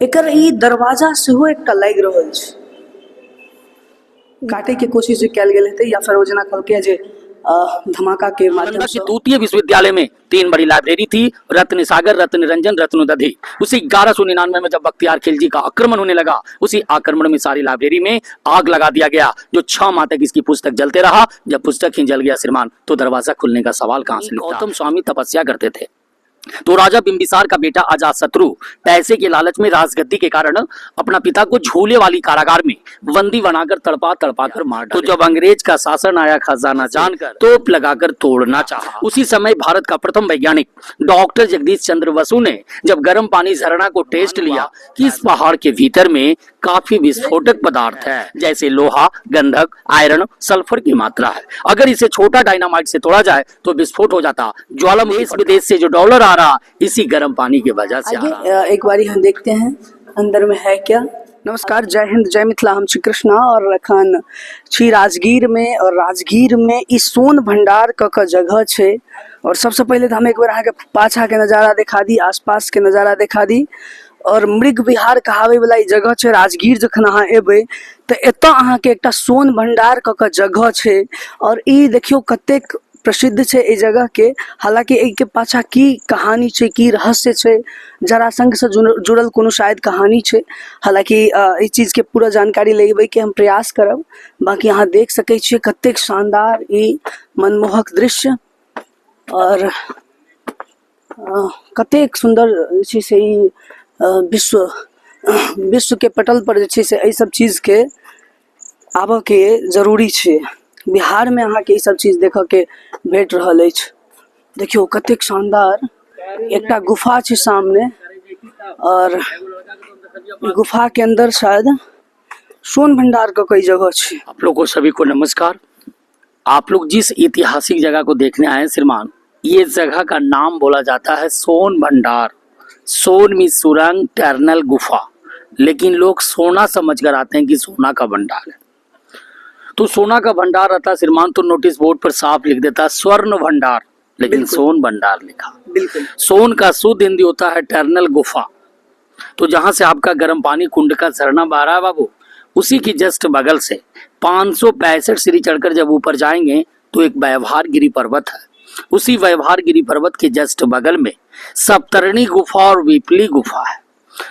एकर ई दरवाजा सेहो एकटा लागि रहल छै, काटे के कोशिश जे कयल गेल हेतै या फिर ओ जेना कहलकै जे धमाका के माध्यम नालंदा से की द्वितीय विश्वविद्यालय में 3 बड़ी लाइब्रेरी थी, रत्न सागर, रत्न निरंजन, रत्नदधि। उसी 1199 में जब बख्तियार खिलजी का आक्रमण होने लगा, उसी आक्रमण में सारी लाइब्रेरी में आग लगा दिया गया, जो 6 माह तक इसकी पुस्तक जलते रहा। जब पुस्तक ही जल गया श्रीमान, तो दरवाजा खुलने का सवाल कहां से उठता? गौतम स्वामी तपस्या करते थे, तो राजा बिंबिसार का बेटा अजातशत्रु पैसे के लालच में राजगद्दी के कारण अपना पिता को झूले वाली कारागार में बंदी बनाकर तड़पा तड़पा कर मार डाला। तो जब अंग्रेज का शासन आया खजाना जानकर तोप लगाकर तोड़ना चाहा। उसी समय भारत का प्रथम वैज्ञानिक डॉक्टर जगदीश चंद्र बसु ने जब गर्म पानी झरना को टेस्ट लिया कि इस पहाड़ के भीतर में काफी विस्फोटक पदार्थ है, जैसे लोहा, गंधक, आयरन, सल्फर की मात्रा है। अगर इसे छोटा डायनामाइट से तोड़ा जाए तो विस्फोट हो जाता। ज्वालामुखी देश विदेश से जो डॉलर आ रहा इसी गर्म पानी की वजह से आ रहा। एक बारी हम देखते हैं अंदर में है क्या। नमस्कार, जय हिंद, जय मिथिला। हम श्री कृष्णा और अखन छी राजगीर में, और राजगीर में ई सोन भंडार क जगह छे। और सबसे पहले तो हम एक बार अहाँ के पाछा के नजारा दिखा दी, आसपास के नजारा दिखा दी। और मृग विहार कहावे वाला ई जगह छे। राजगीर जखन अहाँ एबे तो एतऽ अहाँ के एकटा सोन भंडार क जगह छे। और ई देखियो कतेक प्रसिद्ध छे ई जगह के। हालांकि एहि के पाछा की कहानी छे, की रहस्य छे, जरासंध से जुड़ल कोनो शायद कहानी छे। हालांकि इस चीज के पूरा जानकारी लेबे के हम प्रयास करब। बाकी अहाँ देख सकै छियै कतेक शानदार ई मनमोहक दृश्य, और कतेक सुंदर जे छै से ई विश्व के पटल पर जे छै से एहि सब चीज के आबऽ के जरूरी छे। बिहार में अहाँ के ई सब चीज देखऽ के भेट रहल अछि। देखियो कतेक शानदार एकटा गुफा छे सामने, और गुफा के अंदर शायद सोन भंडार का कोई जगह छे। आप लोगों को सभी को नमस्कार। आप लोग जिस ऐतिहासिक जगह को देखने आए श्रीमान, ये जगह का नाम बोला जाता है सोन भंडार। सोन में सुरंग, टर्नल, गुफा, लेकिन लोग सोना समझकर आते हैं कि सोना का भंडार है। तो सोना का भंडार रहता श्रीमान तो नोटिस बोर्ड पर साफ लिख देता स्वर्ण भंडार, लेकिन सोन भंडार लिखा। बिल्कुल। सोन का शुद्ध हिंदी होता है टर्नल गुफा। तो जहां से आपका गर्म पानी कुंड का झरना बह रहा है बाबू, उसी की जस्ट बगल से 565 सीढ़ी चढ़कर जब ऊपर जाएंगे तो एक व्यवहार गिरी पर्वत है। उसी व्यवहार गिरी पर्वत के जस्ट बगल में सप्तरणी गुफा और विपली गुफा है।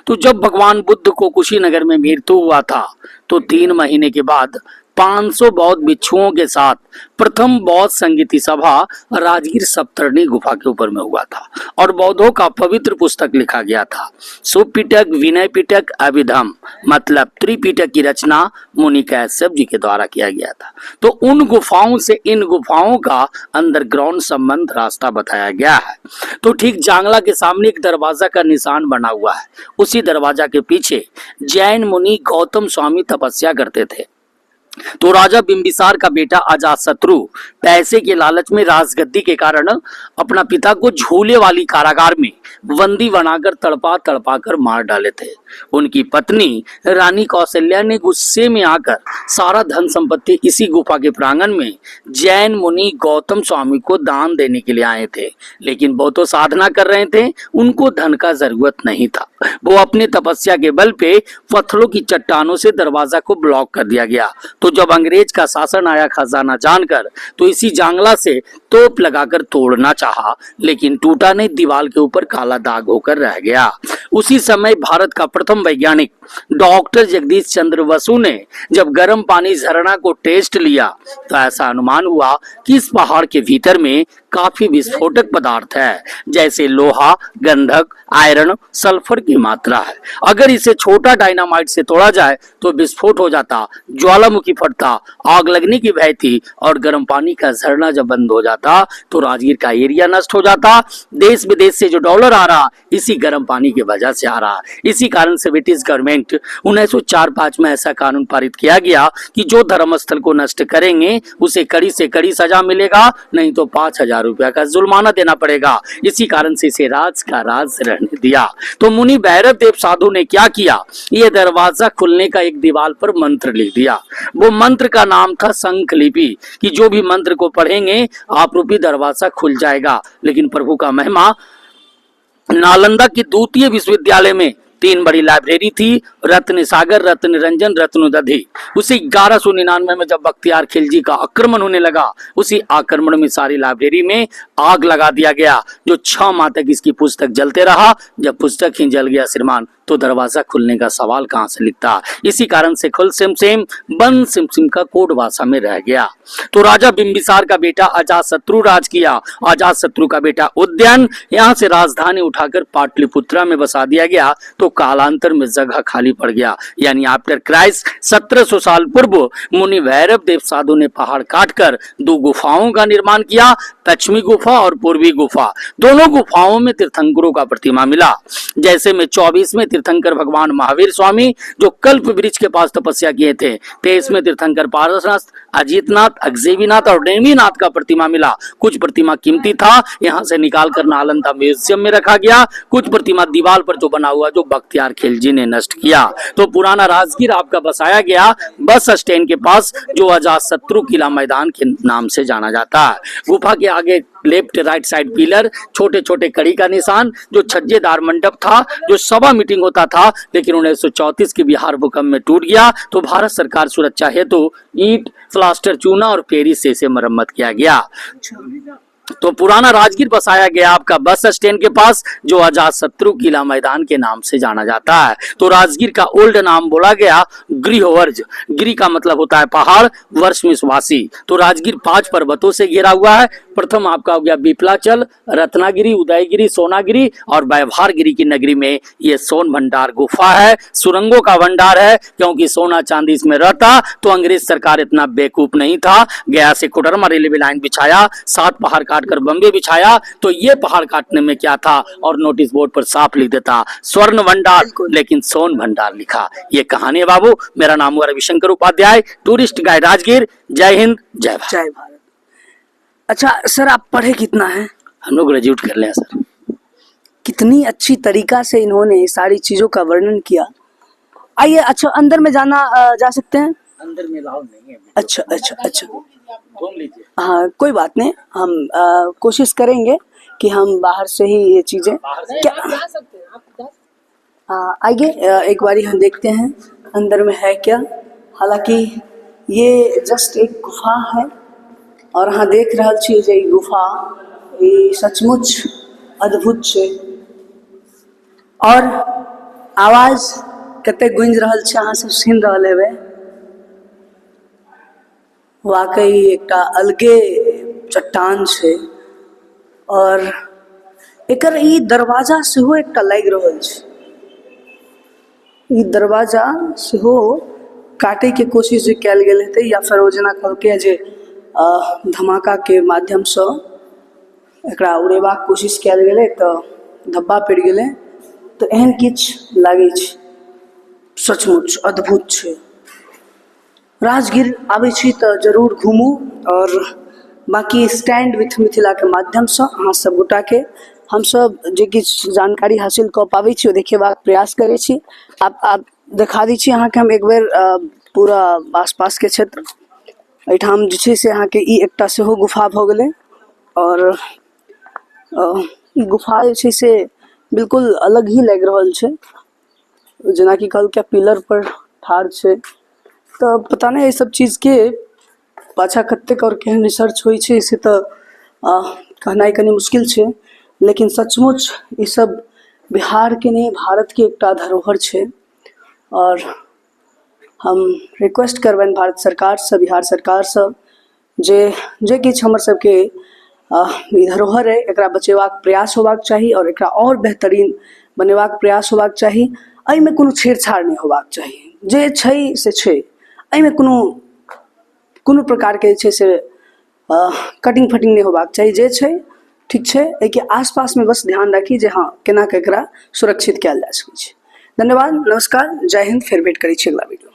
तो जब भगवान बुद्ध को कुशीनगर में मृत्यु हुआ था, तो 3 महीने के बाद 500 बौद्ध भिक्षुओं के साथ प्रथम बौद्ध संगीति सभा राजगीर सप्तरणी गुफा के ऊपर में हुआ था, और बौद्धों का पवित्र पुस्तक लिखा गया था। सुपिटक, विनय पिटक, अभिधम, मतलब त्रिपिटक की रचना मुनि कैश्यप जी के द्वारा किया गया था। तो उन गुफाओं से इन गुफाओं का अंडरग्राउंड संबंध रास्ता बताया गया है। तो ठीक जांगला के सामने एक दरवाजा का निशान बना हुआ है। उसी दरवाजा के पीछे जैन मुनि गौतम स्वामी तपस्या करते थे। तो राजा बिंबिसार का बेटा अजातशत्रु पैसे के लालच में राजगद्दी के कारण अपना पिता को झूले वाली कारागार में बंदी बनाकर तड़पा तड़पा कर मार डाले थे। उनकी पत्नी रानी कौशल्या ने गुस्से में आकर सारा धन संपत्ति इसी गुफा के प्रांगण में जैन मुनि गौतम स्वामी को दान देने के लिए आए थे, लेकिन वो तो साधना कर रहे थे, उनको धन का जरूरत नहीं था। वो अपने तपस्या के बल पे पत्थरों की चट्टानों से दरवाजा को ब्लॉक कर दिया गया। तो जब अंग्रेज का शासन आया खजाना जानकर, तो इसी जांगला से तोप लगाकर तोड़ना चाहा, लेकिन टूटा नहीं, दीवार के ऊपर काला दाग होकर रह गया। उसी समय भारत का प्रथम वैज्ञानिक डॉक्टर जगदीश चंद्र बसु ने जब गर्म पानी झरना को टेस्ट लिया, तो ऐसा अनुमान हुआ कि इस पहाड़ के भीतर में काफी विस्फोटक पदार्थ है, जैसे लोहा, गंधक, आयरन, सल्फर की मात्रा है। अगर इसे छोटा डायनामाइट से तोड़ा जाए तो विस्फोट हो जाता, ज्वालामुखी फटता, आग लगने की भय थी, और गर्म पानी का झरना जब बंद हो जाता तो राजगीर का एरिया नष्ट हो जाता। देश विदेश से जो डॉलर आ रहा इसी गर्म पानी की वजह से आ रहा। इसी कारण से ब्रिटिश गवर्नमेंट 1904-5 में ऐसा कानून पारित किया गया कि जो धर्मस्थल को नष्ट करेंगे उसे कड़ी से कड़ी सजा मिलेगा, नहीं तो 5000 रुपया का जुर्माना देना पड़ेगा। इसी कारण से इसे राज का राज रहने दिया। तो मुनि भैरव देव साधु ने क्या किया, ये दरवाजा खुलने का एक दीवार पर मंत्र लिख दिया। वो मंत्र का नाम था शंखलिपि, कि जो भी मंत्र को पढ़ेंगे आप रूपी दरवाजा खुल जाएगा। लेकिन प्रभु का महिमा, नालंदा की द्वितीय विश्वविद्यालय में 3 बड़ी लाइब्रेरी थी, रत्न सागर, रत्न रंजन, रत्नोदधि। उसी 1199 में जब बख्तियार खिलजी का आक्रमण होने लगा, उसी आक्रमण में सारी लाइब्रेरी में आग लगा दिया गया, जो 6 माह तक इसकी पुस्तक जलते रहा। जब पुस्तक ही जल गया श्रीमान, तो दरवाजा खुलने का सवाल कहां से लिखता। इसी कारण से खुल सिम सिम बंद सिम सिम का कोड भाषा में रह गया। तो राजा बिंबिसार का बेटा अजातशत्रु राज किया। अजातशत्रु का बेटा उदयन, यहाँ से राजधानी उठाकर पाटलिपुत्रा में बसा दिया गया। तो कालांतर में जगह खाली पड़ गया, यानी आफ्टर क्राइस्ट 1700 साल पूर्व मुनि भैरव देव साधु ने पहाड़ काटकर 2 गुफाओं का निर्माण किया, पश्चिमी गुफा और पूर्वी गुफा। दोनों गुफाओं में तीर्थंकरों का प्रतिमा मिला। जैसे में 24 में तीर्थंकर भगवान महावीर स्वामी जो कल्प वृक्ष के पास तपस्या किए थे, 23 में तीर्थंकर पारसनाथ, अजीतनाथ, अगजेबीनाथ और नेमीनाथ का प्रतिमा मिला। कुछ प्रतिमा कीमती था, यहाँ से निकाल कर नालंदा म्यूजियम में रखा गया। कुछ प्रतिमा दीवार पर जो बना हुआ, जो बख्तियार खिलजी ने नष्ट किया। तो पुराना राजगीर आपका बसाया गया बस स्टैंड के पास, जो अजातशत्रु किला मैदान के नाम से जाना जाता है। गुफा के आगे लेफ्ट राइट साइड पिलर, छोटे छोटे कड़ी का निशान, जो छज्जेदार मंडप था, जो सभा मीटिंग होता था, लेकिन 1934 के बिहार भूकंप में टूट गया। तो भारत सरकार सुरक्षा हेतु ईंट, प्लास्टर, चूना और पेरिस से इसे मरम्मत किया गया। तो पुराना राजगीर बसाया गया आपका बस स्टैंड के पास, जो अजातशत्रु किला मैदान के नाम से जाना जाता है। तो राजगीर का ओल्ड नाम बोला गया गृहवर्ज। गिरी का मतलब होता है पहाड़, वर्ष में वासी। तो राजगीर 5 पर्वतों से घिरा हुआ है। प्रथम आपका हो गया बिपलाचल, रत्नागिरी, उदयगिरी, सोनागिरी और व्यवहारगिरी की नगरी में ये सोन भंडार गुफा है। सुरंगों का भंडार है, क्योंकि सोना चांदी इसमें रहता। तो अंग्रेज सरकार इतना बेवकूफ नहीं था, गया से कोडरमा रेलवे लाइन बिछाया, 7 पहाड़ काटकर बम्बे बिछाया। तो ये पहाड़ काटने में क्या था, और नोटिस बोर्ड पर साफ लिख देता स्वर्ण भंडार, लेकिन सोन भंडार लिखा। ये कहानी है बाबू। मेरा नाम हुआ रविशंकर उपाध्याय, टूरिस्ट गाइड राजगीर। जय हिंद, जय भारत। जय भारत। अच्छा सर, आप पढ़े कितना है? हम लोग ग्रेजुएट कर ले सर। कितनी अच्छी तरीका से इन्होंने सारी चीजों का वर्णन किया। आइए, अच्छा अंदर में जा सकते हैं? अंदर में अलाउ नहीं है। अच्छा अच्छा अच्छा, घूम लीजिए। हाँ कोई बात नहीं, हम कोशिश करेंगे कि हम बाहर से ही ये चीजें आइए एक बारी हम देखते हैं अंदर में है क्या। हालांकि ये जस्ट एक गुफा है, और हाँ देख रहा छी जे गुफा ये सचमुच अद्भुत है। और आवाज कते गूंज रहल छै, अहाँ सब सुनि रहल हेबै। वाकई एकटा अलगे चट्टान छै, और एकर ई दरवाजा सेहो एकटा लागि रहल छै। ई दरवाजा सेहो काटे के कोशिश जे कयल गेल हेतै, या फेर ओ जेना कहलकै जे धमाका के माध्यम से एकरा उड़ेबाक कोशिश कयल गेलै तऽ धब्बा पड़ि गेलै। तऽ एहन किछु लागै छै, सचमुच अद्भुत छै। राजगीर आबै छी तऽ जरूर घूमू, और बाकी स्टैंड विथ मिथिला के माध्यम से अहाँ सब गोटा के हम सब जे किछु जानकारी हासिल कऽ पाबै छी ओ देखेबाक प्रयास करै छी। आप देखा दै छी अहाँके हम एक बेर पूरा आसपास के क्षेत्र। एहिठाम जे छै से अहाँके ई एकटा सेहो गुफा भऽ गेलै, और ई गुफा जे छै से बिल्कुल अलग ही लागि रहल छै। जेनाकि कहलकै पिलर पर ठाढ़ छै, तऽ पता नहीं एहि सब चीज के पाछा कतेक और केहन रिसर्च होइ छै से तऽ कहनाइ कनी मुश्किल छै। लेकिन सचमुच ई सब बिहार के नहीं भारत के एकटा धरोहर छै, और हम रिक्वेस्ट करबनि भारत सरकार से, बिहार सरकार से, जे किछु हमर सबके ई धरोहर है एकरा बचेबाक प्रयास होबाक चाही, और एकरा और बेहतरीन बनेबाक प्रयास होबाक चाही। एहिमे कोनो छेड़छाड़ नहीं होबाक चाही, जे छै से छै। एहिमे कोनो प्रकार के जे छै से कटिंग फटिंग नहीं होबाक चाही। जे छै ठीक छै, एहिके आसपास में बस ध्यान राखी जे हाँ केना के एकरा सुरक्षित कयल जा सकै छै। धन्यवाद, नमस्कार, जय हिंद। फिर भेट करै छी अगला वीडियो।